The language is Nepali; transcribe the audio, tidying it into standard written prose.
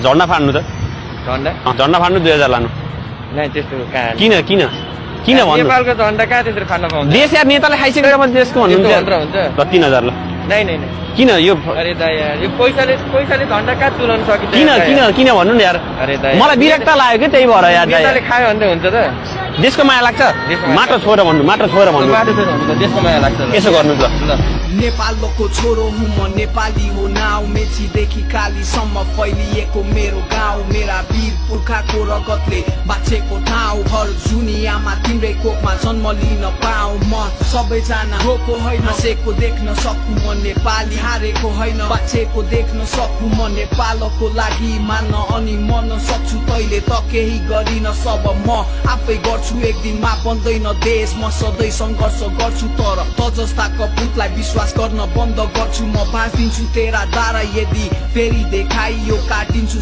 झन्डा फाड्नु त झन्डा फाड्नु 2000 लानु किन किन किन भन्नु नेपालको झन्डा कहाँ त्यसरी फाड्न पाउँछ देश यार नेताले खाइसकेर म देशको भन्नुहुन्छ ल 3000 ल किन यो अरे दाइ यार यो पैसाले झन्डा कहाँ तुलाउन सकिन्छ किन भन्नु नि यार अरे दाइ मलाई विरक्ता लाग्यो के त्यही भएर यार नेताले खायो भन्दै हुन्छ त देशको माया लाग्छ माटो छोएर भन्नु देशको माया लाग्छ यसो गर्नु ल नेपालको छोरो हुँ म नेपाली हो नाउ मेचीदेखि कालीसम्म फैलिएको मेरो गाउँ मेरा वीर पुर्खाको रगतले बाँचेको ठाउँ हर दुनियाँमा तिम्रै कोखमा जन्म लिन पाऊ म सबैजना रोको होइन हाँसेको देख्न सकु म नेपाली हारेको होइन बाँचेको देख्न सकु म नेपालको लागि मान्न अनि मन सक्छु तैले त केही गरिन सब म आफै गर्छु एक दिनमा बन्दैन देश म सधैँ सङ्घर्ष गर्छु तर त जस्ता कपुतलाई विश्वास गर्न बन्द गर्छु म भाँचिदिन्छु तेरा द्वारा यदि फेरि देखाइयो काटिन्छु